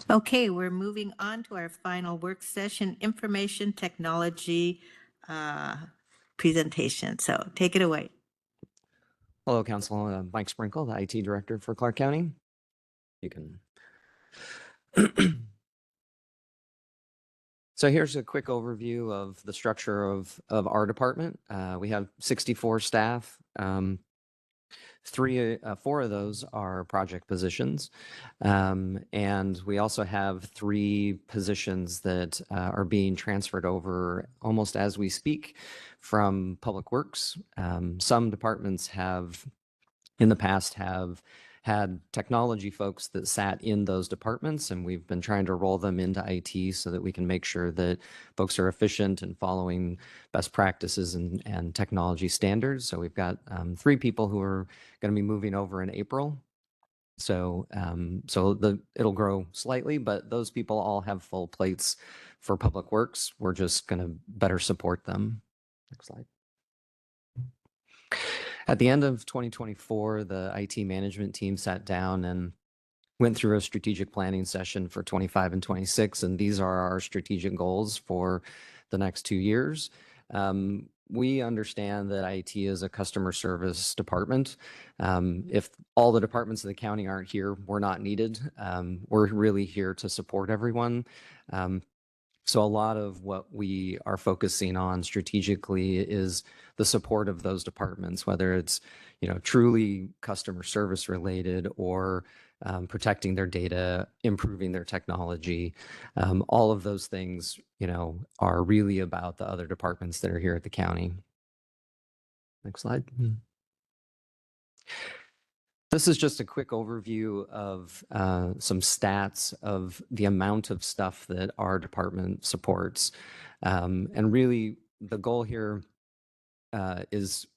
Okay, we're moving on to our final work session, information technology uh, presentation. So take it away. Hello, Council. Mike Sprinkle, the IT Director for Clark County. You can. So here's a quick overview of the structure of our department. We have 64 staff. Four of those are project positions. And we also have 3 positions that are being transferred over almost as we speak from Public Works. Some departments in the past have had technology folks that sat in those departments, and we've been trying to roll them into IT so that we can make sure that folks are efficient and following best practices and technology standards. So we've got 3 people who are going to be moving over in April. So it'll grow slightly, but those people all have full plates for Public Works. We're just going to better support them. Next slide. At the end of 2024, the IT management team sat down and went through a strategic planning session for 25 and 26, and these are our strategic goals for the next 2 years. We understand that IT is a customer service department. If all the departments of the county aren't here, we're not needed. We're really here to support everyone. So a lot of what we are focusing on strategically is the support of those departments, whether it's, truly customer service related or protecting their data, improving their technology. All of those things, are really about the other departments that are here at the county. Next slide. This is just a quick overview of some stats of the amount of stuff that our department supports. And really, the goal here is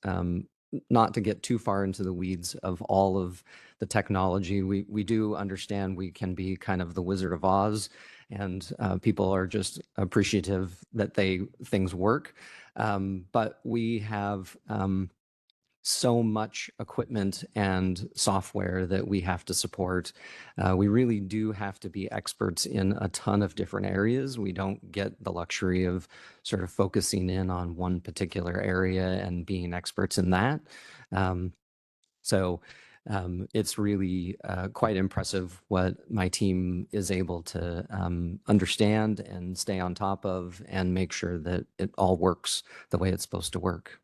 not to get too far into the weeds of all of the technology. We do understand we can be kind of the Wizard of Oz, and people are just appreciative that things work. But we have so much equipment and software that we have to support. We really do have to be experts in a ton of different areas. We don't get the luxury of sort of focusing in on one particular area and being experts in that. It's really quite impressive what my team is able to understand and stay on top of and make sure that it all works the way it's supposed to work.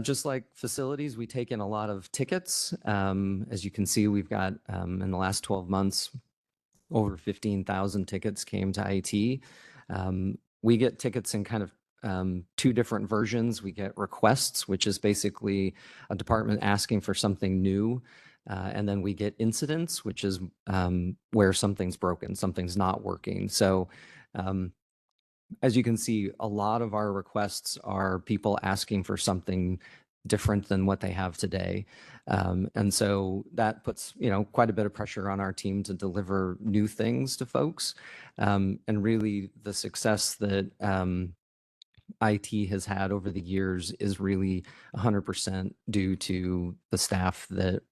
Just like facilities, we take in a lot of tickets. As you can see, we've got in the last 12 months, over 15,000 tickets came to IT. We get tickets in kind of 2 different versions. We get requests, which is basically a department asking for something new. And then we get incidents, which is where something's broken, something's not working. So as you can see, a lot of our requests are people asking for something different than what they have today. And so that puts, quite a bit of pressure on our team to deliver new things to folks. And really the success that IT has had over the years is really 100% due to the staff that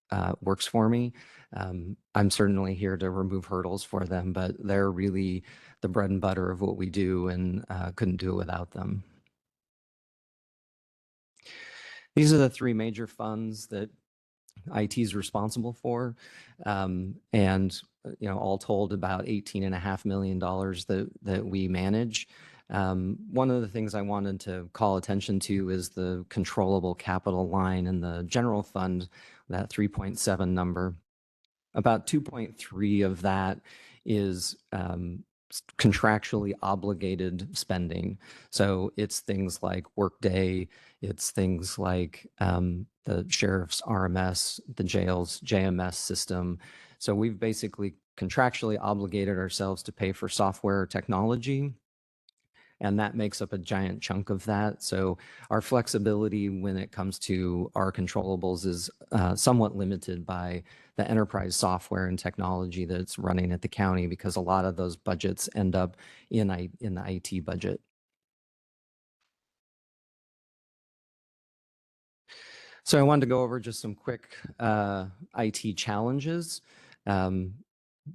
works for me. I'm certainly here to remove hurdles for them, but they're really the bread and butter of what we do, and couldn't do it without them. These are the 3 major funds that IT is responsible for, and all told about $18.5 million that we manage. One of the things I wanted to call attention to is the controllable capital line in the general fund, that 3.7 number. About 2.3 of that is contractually obligated spending. So it's things like Workday, it's things like the sheriff's RMS, the jail's JMS system. So we've basically contractually obligated ourselves to pay for software technology, and that makes up a giant chunk of that. So our flexibility when it comes to our controllables is somewhat limited by the enterprise software and technology that's running at the county, because a lot of those budgets end up in the IT budget. So I wanted to go over just some quick IT challenges.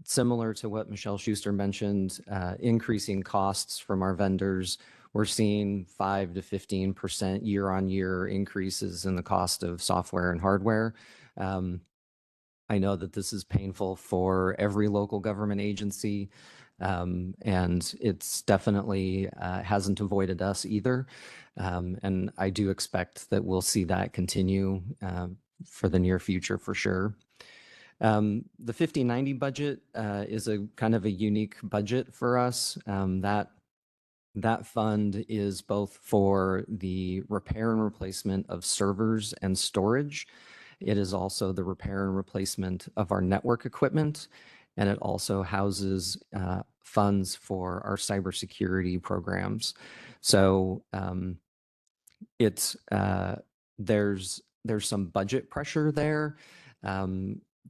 Similar to what Michelle Schuster mentioned, increasing costs from our vendors. We're seeing 5 to 15% year-on-year increases in the cost of software and hardware. I know that this is painful for every local government agency, and it's definitely hasn't avoided us either. And I do expect that we'll see that continue for the near future for sure. The 5090 budget is a kind of a unique budget for us. That fund is both for the repair and replacement of servers and storage. It is also the repair and replacement of our network equipment, and it also houses funds for our cybersecurity programs. So there's some budget pressure there.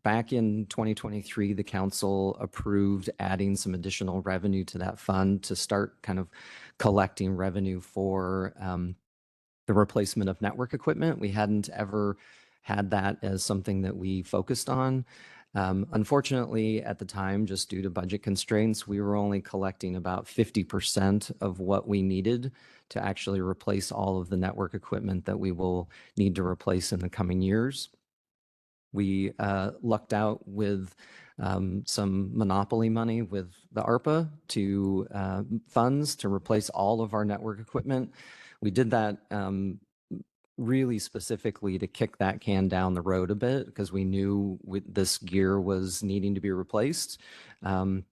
Back in 2023, the council approved adding some additional revenue to that fund to start kind of collecting revenue for the replacement of network equipment. We hadn't ever had that as something that we focused on. Unfortunately, at the time, just due to budget constraints, we were only collecting about 50% of what we needed to actually replace all of the network equipment that we will need to replace in the coming years. We lucked out with some monopoly money with the ARPA to funds to replace all of our network equipment. We did that really specifically to kick that can down the road a bit because we knew this gear was needing to be replaced. And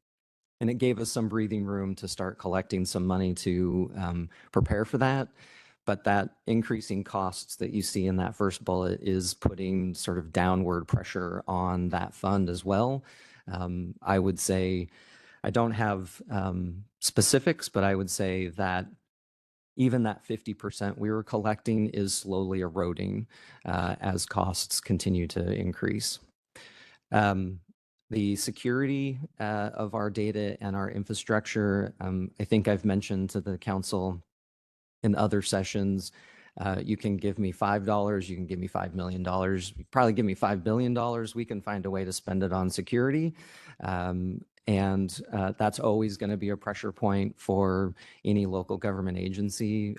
it gave us some breathing room to start collecting some money to prepare for that. But that increasing costs that you see in that first bullet is putting sort of downward pressure on that fund as well. I would say, I don't have specifics, but I would say that even that 50% we were collecting is slowly eroding as costs continue to increase. The security of our data and our infrastructure, I think I've mentioned to the council in other sessions, you can give me $5, you can give me $5 million, you probably give me $5 billion, we can find a way to spend it on security. And that's always going to be a pressure point for any local government agency.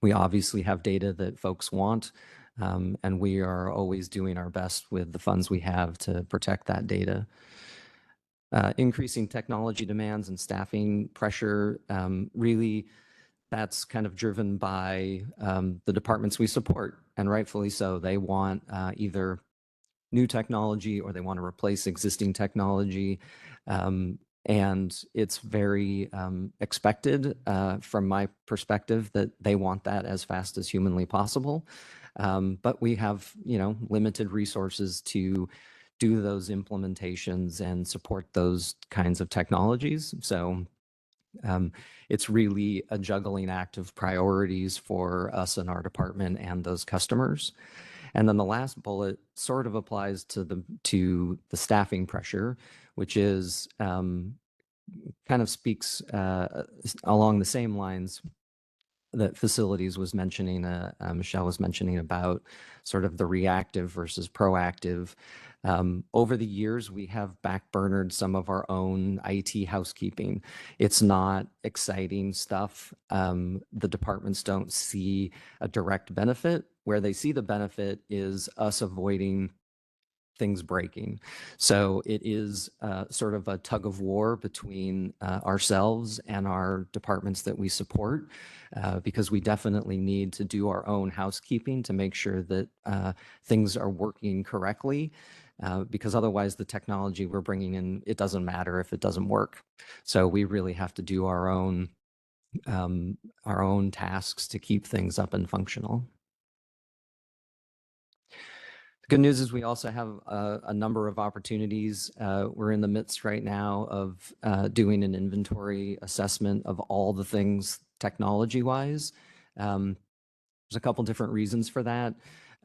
We obviously have data that folks want, and we are always doing our best with the funds we have to protect that data. Increasing technology demands and staffing pressure, really that's kind of driven by the departments we support, and rightfully so. They want either new technology or they want to replace existing technology. And it's very expected from my perspective that they want that as fast as humanly possible. But we have, limited resources to do those implementations and support those kinds of technologies. So it's really a juggling act of priorities for us and our department and those customers. And then the last bullet sort of applies to the staffing pressure, which is kind of speaks along the same lines that facilities was mentioning, Michelle was mentioning about sort of the reactive versus proactive. Over the years, we have backburnered some of our own IT housekeeping. It's not exciting stuff. The departments don't see a direct benefit. Where they see the benefit is us avoiding things breaking. So it is sort of a tug of war between ourselves and our departments that we support, because we definitely need to do our own housekeeping to make sure that things are working correctly, because otherwise the technology we're bringing in, it doesn't matter if it doesn't work. So we really have to do our own tasks to keep things up and functional. The good news is we also have a number of opportunities. We're in the midst right now of doing an inventory assessment of all the things technology-wise. There's a couple different reasons for that.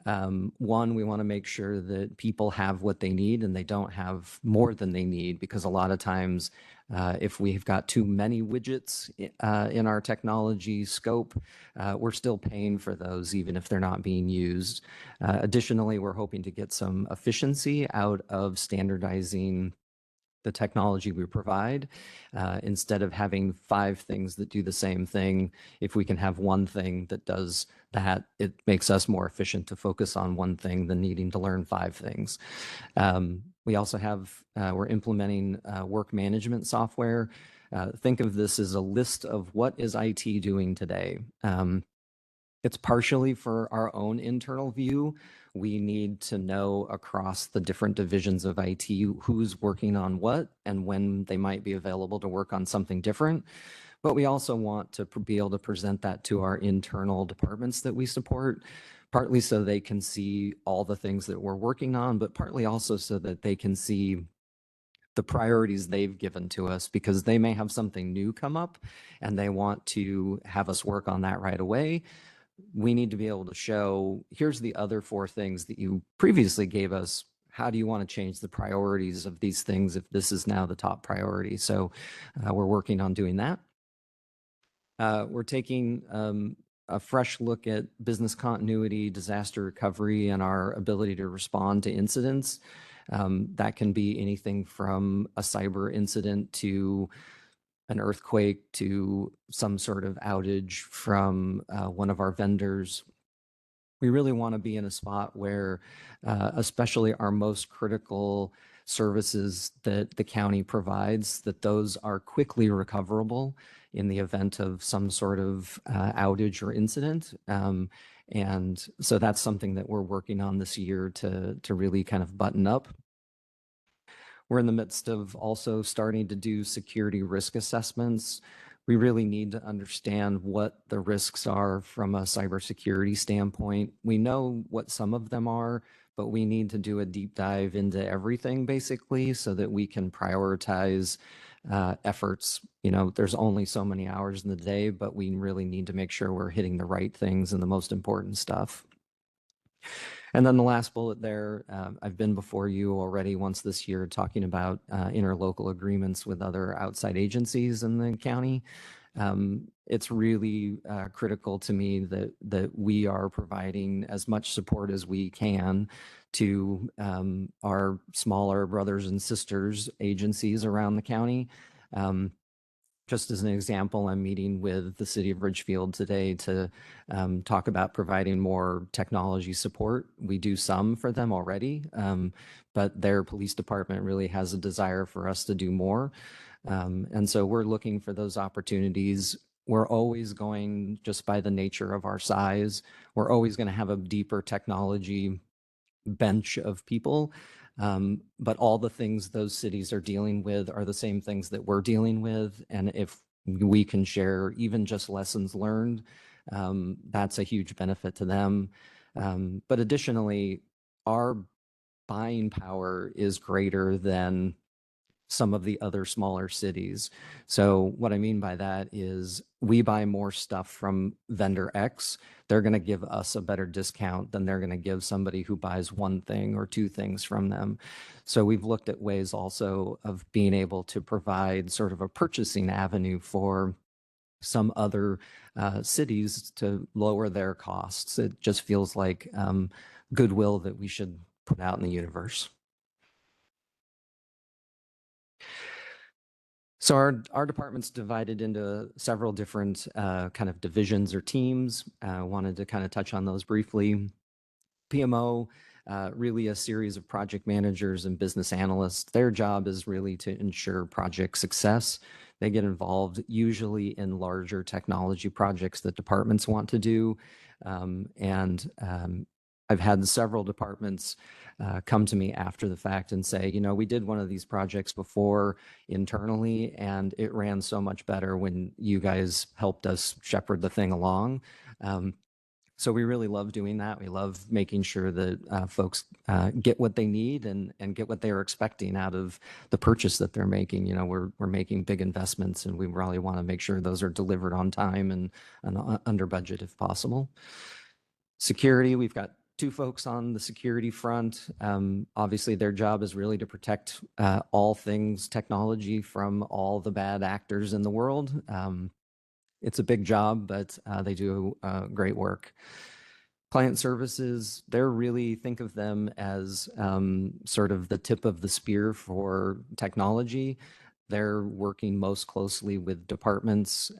One, we want to make sure that people have what they need and they don't have more than they need, because a lot of times if we've got too many widgets in our technology scope, we're still paying for those even if they're not being used. Additionally, we're hoping to get some efficiency out of standardizing the technology we provide. Instead of having 5 things that do the same thing, if we can have one thing that does that, it makes us more efficient to focus on one thing than needing to learn 5 things. We also have, we're implementing work management software. Think of this as a list of what is IT doing today. It's partially for our own internal view. We need to know across the different divisions of IT who's working on what and when they might be available to work on something different. But we also want to be able to present that to our internal departments that we support, partly so they can see all the things that we're working on, but partly also so that they can see the priorities they've given to us, because they may have something new come up and they want to have us work on that right away. We need to be able to show, here's the other 4 things that you previously gave us. How do you want to change the priorities of these things if this is now the top priority? So we're working on doing that. We're taking a fresh look at business continuity, disaster recovery, and our ability to respond to incidents. That can be anything from a cyber incident to an earthquake to some sort of outage from one of our vendors. We really want to be in a spot where, especially our most critical services that the county provides, that those are quickly recoverable in the event of some sort of outage or incident. And so that's something that we're working on this year to really kind of button up. We're in the midst of also starting to do security risk assessments. We really need to understand what the risks are from a cybersecurity standpoint. We know what some of them are, but we need to do a deep dive into everything basically so that we can prioritize efforts. You know, there's only so many hours in the day, but we really need to make sure we're hitting the right things and the most important stuff. And then the last bullet there, I've been before you already once this year talking about interlocal agreements with other outside agencies in the county. It's really critical to me that we are providing as much support as we can to our smaller brothers and sisters agencies around the county. Just as an example, I'm meeting with the city of Ridgefield today to talk about providing more technology support. We do some for them already, but their police department really has a desire for us to do more. And so we're looking for those opportunities. We're always going, just by the nature of our size, we're always going to have a deeper technology bench of people. But all the things those cities are dealing with are the same things that we're dealing with. And if we can share even just lessons learned, that's a huge benefit to them. But additionally, our buying power is greater than some of the other smaller cities. So what I mean by that is we buy more stuff from vendor X. They're going to give us a better discount than they're going to give somebody who buys 1 thing or 2 things from them. So we've looked at ways also of being able to provide sort of a purchasing avenue for some other cities to lower their costs. It just feels like goodwill that we should put out in the universe. So our department's divided into several different kind of divisions or teams. Wanted to kind of touch on those briefly. PMO, really a series of project managers and business analysts. Their job is really to ensure project success. They get involved usually in larger technology projects that departments want to do. I've had several departments come to me after the fact and say, you know, we did one of these projects before internally, and it ran so much better when you guys helped us shepherd the thing along. So we really love doing that. We love making sure that folks get what they need and get what they're expecting out of the purchase that they're making. You know, we're making big investments, and we really want to make sure those are delivered on time and under budget if possible. Security, we've got two folks on the security front. Obviously, their job is really to protect all things technology from all the bad actors in the world. It's a big job, but they do great work. Client services, they're really, think of them as sort of the tip of the spear for technology. They're working most closely with departments.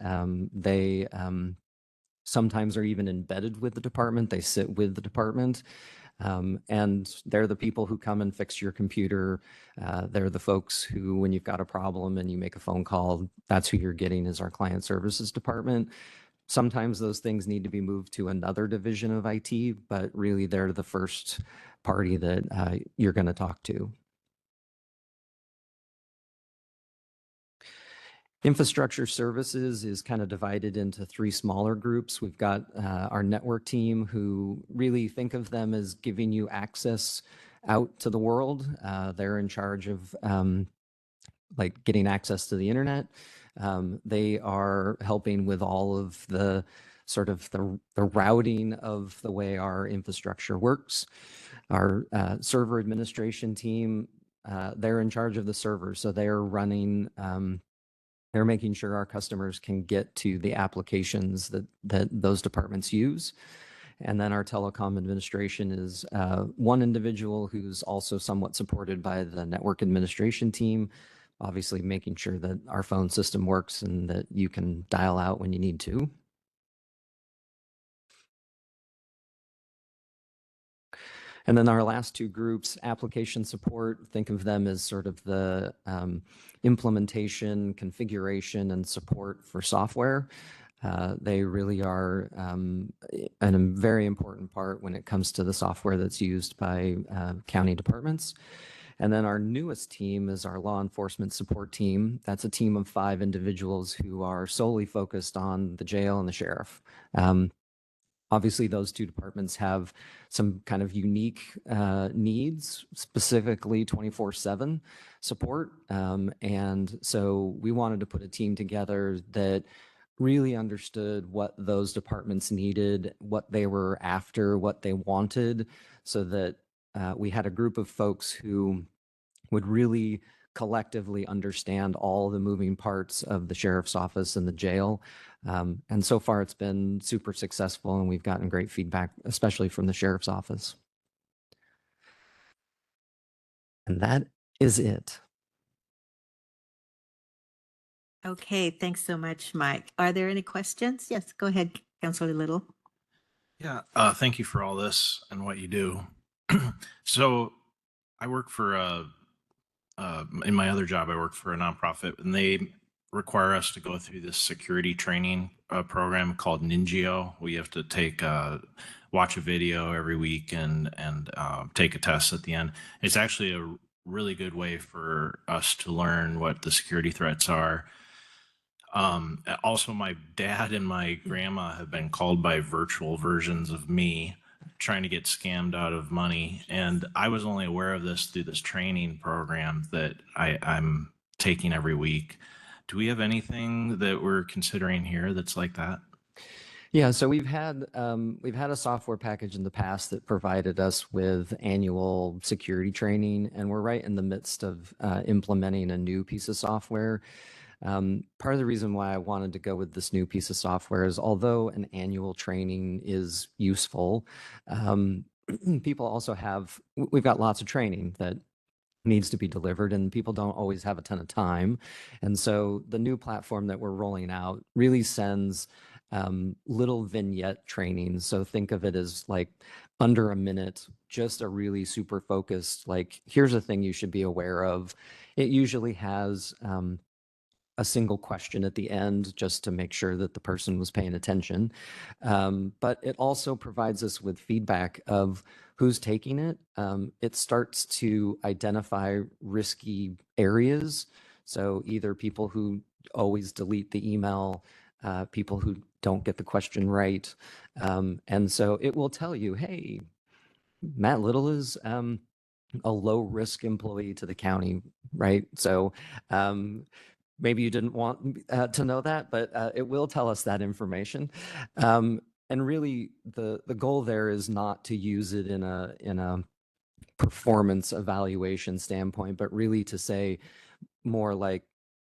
They sometimes are even embedded with the department. They sit with the department. And they're the people who come and fix your computer. They're the folks who, when you've got a problem and you make a phone call, that's who you're getting is our client services department. Sometimes those things need to be moved to another division of IT, but really they're the first party that you're going to talk to. Infrastructure services is kind of divided into three smaller groups. We've got our network team, who really, think of them as giving you access out to the world. They're in charge of like getting access to the internet. They are helping with all of the sort of the routing of the way our infrastructure works. Our server administration team, they're in charge of the servers. So they're running, they're making sure our customers can get to the applications that those departments use. And then our telecom administration is one individual who's also somewhat supported by the network administration team, obviously making sure that our phone system works and that you can dial out when you need to. And then our last two groups, application support, think of them as sort of the implementation, configuration, and support for software. They really are a very important part when it comes to the software that's used by county departments. And then our newest team is our law enforcement support team. That's a team of 5 individuals who are solely focused on the jail and the sheriff. Obviously, those two departments have some kind of unique needs, specifically 24/7 support. And so we wanted to put a team together that really understood what those departments needed, what they were after, what they wanted, so that we had a group of folks who would really collectively understand all the moving parts of the sheriff's office and the jail. And so far it's been super successful, and we've gotten great feedback, especially from the sheriff's office. And that is it. Okay, thanks so much, Mike. Are there any questions? Yes, go ahead, Councilor Little. Yeah, thank you for all this and what you do. So I work for in my other job, I work for a nonprofit, and they require us to go through this security training program called Ningio. We have to take watch a video every week and take a test at the end. It's actually a really good way for us to learn what the security threats are. Also, my dad and my grandma have been called by virtual versions of me trying to get scammed out of money. And I was only aware of this through this training program that I'm taking every week. Do we have anything that we're considering here that's like that? Yeah, so we've had a software package in the past that provided us with annual security training, and we're right in the midst of implementing a new piece of software. Part of the reason why I wanted to go with this new piece of software is, although an annual training is useful, people also we've got lots of training that needs to be delivered, and people don't always have a ton of time. And so the new platform that we're rolling out really sends little vignette trainings. So think of it as like under a minute, just a really super focused, like, here's a thing you should be aware of. It usually has a single question at the end, just to make sure that the person was paying attention. But it also provides us with feedback of who's taking it. It starts to identify risky areas. So either people who always delete the email, people who don't get the question right. And so it will tell you, hey, Matt Little is a low risk employee to the county, right? So maybe you didn't want to know that, but it will tell us that information. and really the goal there is not to use it in a performance evaluation standpoint, but really to say more like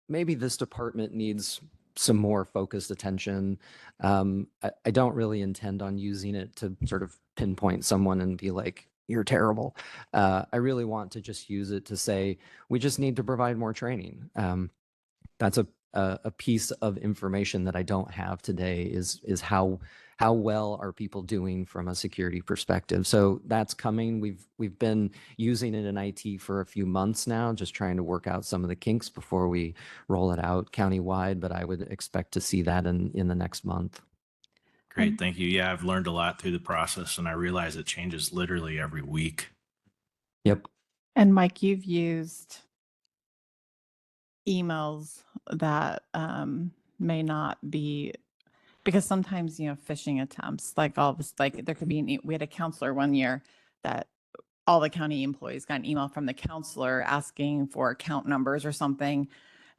maybe this department needs some more focused attention. I don't really intend on using it to sort of pinpoint someone and be like, you're terrible. I really want to just use it to say, we just need to provide more training. That's a piece of information that I don't have today is how well are people doing from a security perspective. So that's coming. We've been using it in IT for a few months now, just trying to work out some of the kinks before we roll it out countywide, but I would expect to see that in the next month. Great, thank you. Yeah, I've learned a lot through the process, and I realize it changes literally every week. Yep. And Mike, you've used emails that may not be, because sometimes, phishing attempts, like all this, like there could be, we had a counselor one year that all the county employees got an email from the counselor asking for account numbers or something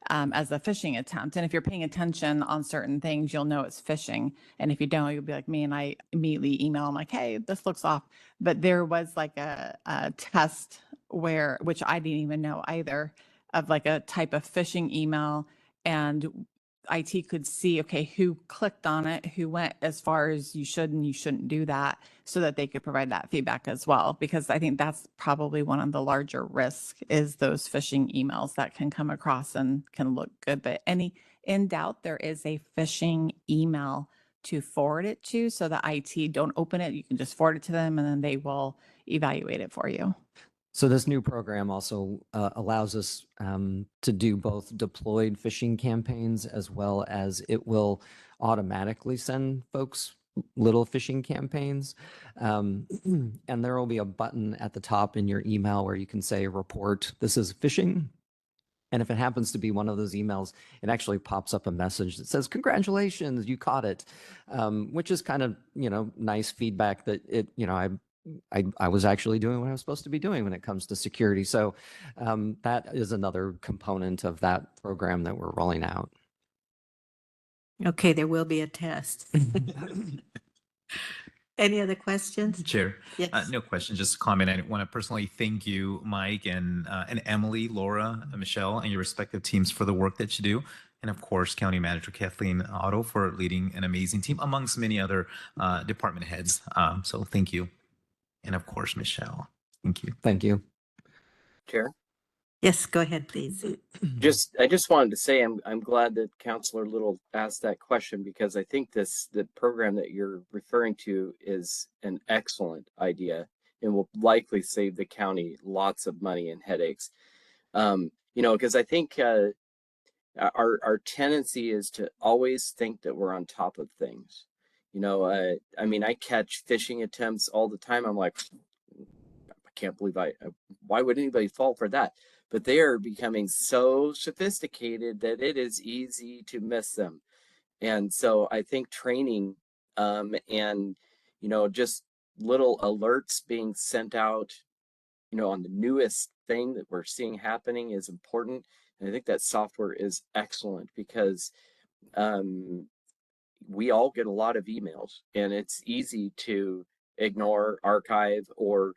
as a phishing attempt. And if you're paying attention on certain things, you'll know it's phishing. And if you don't, you'll be like me, and I immediately email them like, hey, this looks off. But there was like a test which I didn't even know either, of like a type of phishing email, and IT could see, okay, who clicked on it, who went as far as you should and you shouldn't do that, so that they could provide that feedback as well. Because I think that's probably one of the larger risks, is those phishing emails that can come across and can look good. But in doubt, there is a phishing email to forward it to, so that IT don't open it. You can just forward it to them and then they will evaluate it for you. So this new program also allows us to do both deployed phishing campaigns, as well as it will automatically send folks little phishing campaigns. And there will be a button at the top in your email where you can say, report, this is phishing. And if it happens to be one of those emails, it actually pops up a message that says, congratulations, you caught it, which is kind of, nice feedback that I was actually doing what I was supposed to be doing when it comes to security. So that is another component of that program that we're rolling out. Okay, there will be a test. Any other questions? Chair, Yes. no question, just a comment. I want to personally thank you, Mike, and Emily, Laura, Michelle, and your respective teams for the work that you do. And of course, County Manager Kathleen Otto for leading an amazing team, amongst many other department heads. So thank you. And of course, Michelle, thank you. Thank you. Chair, Yes, go ahead, please. I just wanted to say I'm glad that Councilor Little asked that question, because I think the program that you're referring to is an excellent idea and will likely save the county lots of money and headaches. Because I think our tendency is to always think that we're on top of things. I catch phishing attempts all the time. I'm like, I can't believe why would anybody fall for that? But they are becoming so sophisticated that it is easy to miss them. And so I think training and, just little alerts being sent out, on the newest thing that we're seeing happening is important. And I think that software is excellent, because we all get a lot of emails, and it's easy to ignore, archive, or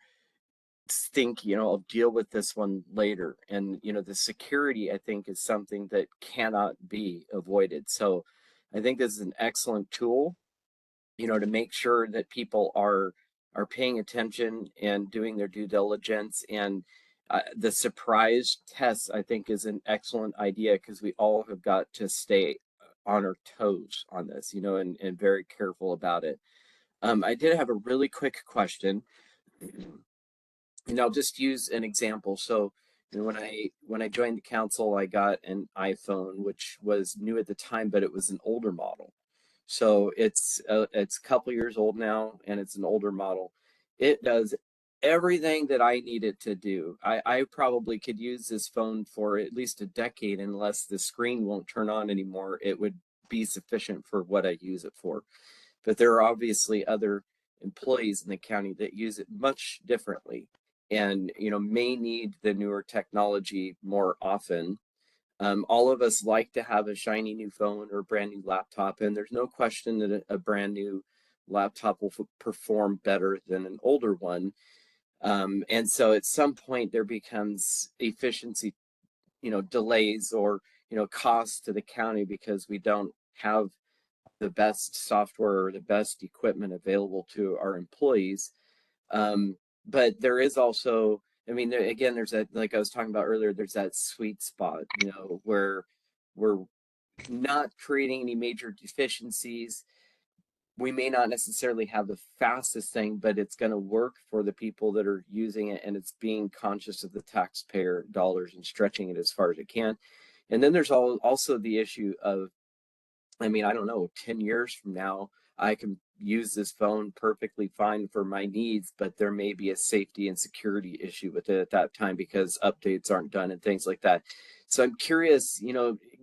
think, I'll deal with this one later. And, the security, I think, is something that cannot be avoided. So I think this is an excellent tool, to make sure that people are paying attention and doing their due diligence. And the surprise test, I think, is an excellent idea, because we all have got to stay on our toes on this, and very careful about it. I did have a really quick question. And I'll just use an example. So, when I joined the council, I got an iPhone, which was new at the time, but it was an older model. So it's a couple years old now, and it's an older model. It does everything that I need it to do. I probably could use this phone for at least a decade, unless the screen won't turn on anymore. It would be sufficient for what I use it for. But there are obviously other employees in the county that use it much differently, and may need the newer technology more often. All of us like to have a shiny new phone or a brand new laptop, and there's no question that a brand new laptop will perform better than an older one. And so at some point there becomes efficiency, delays or, costs to the county because we don't have the best software or the best equipment available to our employees. But there is also, I mean, again, there's that, like I was talking about earlier, there's that sweet spot, where we're not creating any major deficiencies. We may not necessarily have the fastest thing, but it's going to work for the people that are using it, and it's being conscious of the taxpayer dollars and stretching it as far as it can. And then there's also the issue of, I mean, I don't know, 10 years from now, I can use this phone perfectly fine for my needs, but there may be a safety and security issue with it at that time because updates aren't done and things like that. So I'm curious,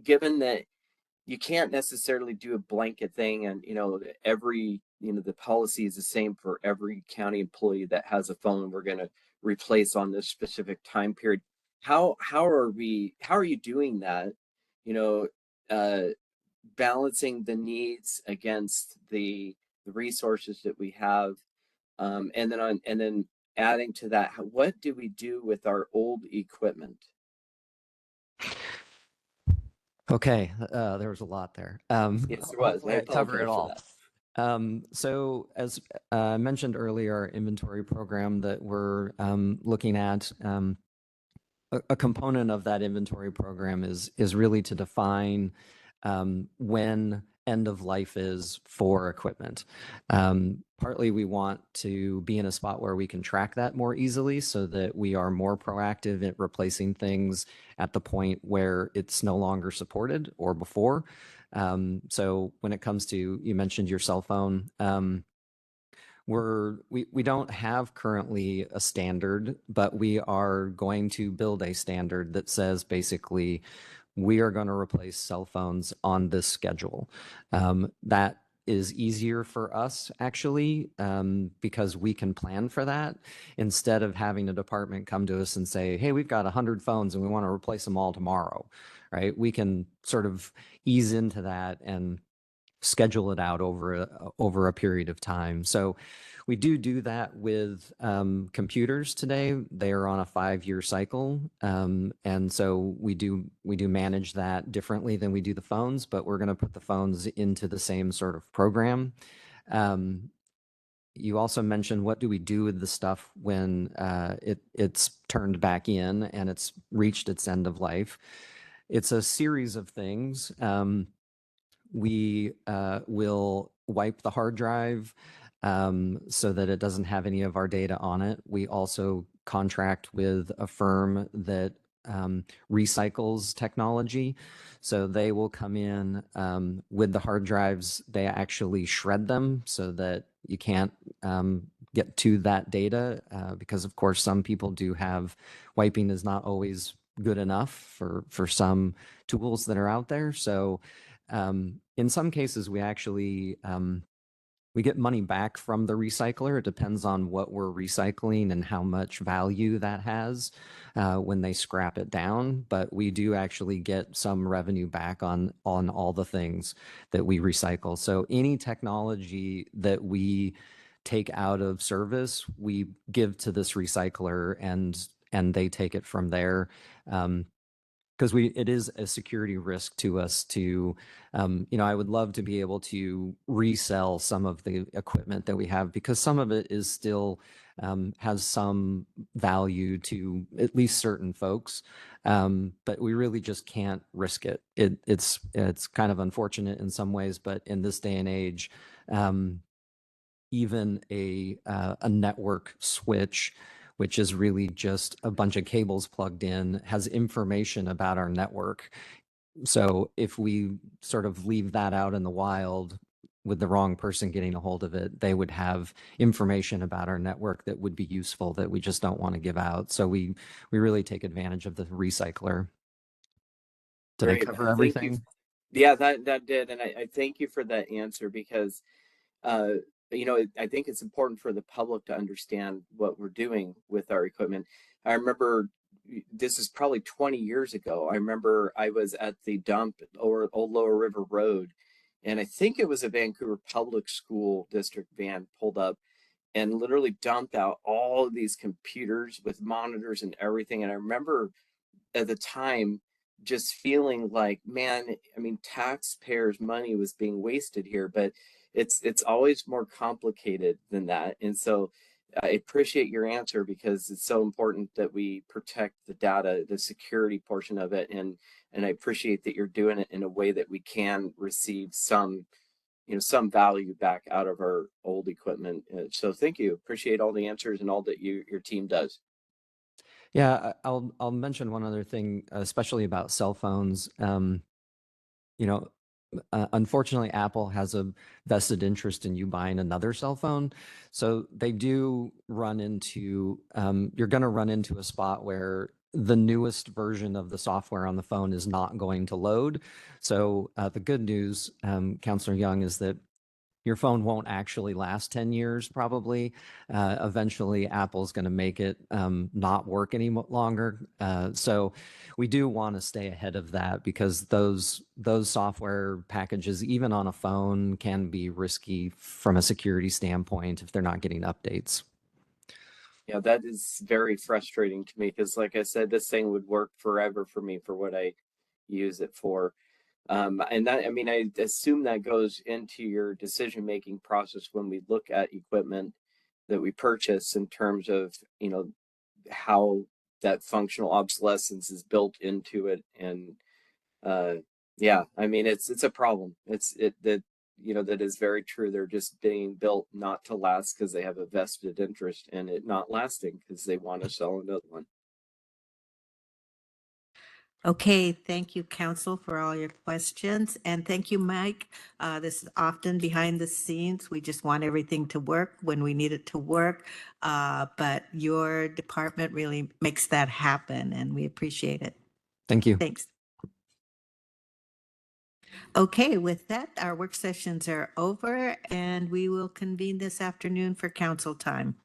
given that you can't necessarily do a blanket thing and, every, the policy is the same for every county employee that has a phone we're going to replace on this specific time period. How are you doing that? You know, uh, Balancing the needs against the resources that we have, and then adding to that, what do we do with our old equipment? Okay, there was a lot there. Yes, there was. Hopefully I I cover it apologize for all. that. So as I mentioned earlier, our inventory program that we're looking at, a component of that inventory program is really to define when end of life is for equipment. Partly we want to be in a spot where we can track that more easily so that we are more proactive at replacing things at the point where it's no longer supported or before. So when it comes to, you mentioned your cell phone, we don't have currently a standard, but we are going to build a standard that says basically we are going to replace cell phones on this schedule. That is easier for us actually, because we can plan for that instead of having a department come to us and say, hey, we've got 100 phones and we want to replace them all tomorrow, right? We can sort of ease into that and schedule it out over a period of time. So we do that with computers today. They are on a 5-year cycle, and so we do manage that differently than we do the phones. But we're going to put the phones into the same sort of program. You also mentioned, what do we do with the stuff when it's turned back in and it's reached its end of life? It's a series of things. We will wipe the hard drive so that it doesn't have any of our data on it. We also contract with a firm that recycles technology. So they will come in with the hard drives. They actually shred them so that you can't get to that data because, of course, some people do have wiping is not always good enough for some tools that are out there. So in some cases, we actually we get money back from the recycler. It depends on what we're recycling and how much value that has when they scrap it down. But we do actually get some revenue back on all the things that we recycle. So any technology that we take out of service, we give to this recycler and they take it from there. Because it is a security risk to us to, I would love to be able to resell some of the equipment that we have because some of it is still has some value to at least certain folks, but we really just can't risk it. It's kind of unfortunate in some ways, but in this day and age, even a network switch, which is really just a bunch of cables plugged in, has information about our network. So if we sort of leave that out in the wild with the wrong person getting a hold of it, they would have information about our network that would be useful that we just don't want to give out. So we really take advantage of the recycler. Did I Great. cover Thank you. everything? Yeah, that did. And I thank you for that answer because, I think it's important for the public to understand what we're doing with our equipment. I remember this is probably 20 years ago. I remember I was at the dump or Old Lower River Road and I think it was a Vancouver Public School District van pulled up and literally dumped out all of these computers with monitors and everything. And I remember at the time just feeling like, man, I mean, taxpayers' money was being wasted here, but it's always more complicated than that. And so I appreciate your answer because it's so important that we protect the data, the security portion of it, and I appreciate that you're doing it in a way that we can receive some, you know, some value back out of our old equipment. So thank you. Appreciate all the answers and all that your team does. Yeah, I'll mention one other thing, especially about cell phones. You know, unfortunately, Apple has a vested interest in you buying another cell phone, so they do run into. You're going to run into a spot where the newest version of the software on the phone is not going to load. So the good news, Counselor Young, is that your phone won't actually last 10 years probably. Eventually, Apple's going to make it not work any longer. So we do want to stay ahead of that because those software packages, even on a phone, can be risky from a security standpoint if they're not getting updates. Yeah, that is very frustrating to me because, like I said, this thing would work forever for me for what I use it for. And that, I mean, I assume that goes into your decision-making process when we look at equipment that we purchase in terms of, you know, how that functional obsolescence is built into it. And yeah, I mean, it's a problem. That, you know, that is very true. They're just being built not to last because they have a vested interest in it not lasting because they want to sell another one. Okay, thank you, Council, for all your questions. And thank you, Mike. This is often behind the scenes. We just want everything to work when we need it to work. But your department really makes that happen, and we appreciate it. Thank you. Thanks. Okay, with that, our work sessions are over, and we will convene this afternoon for council time.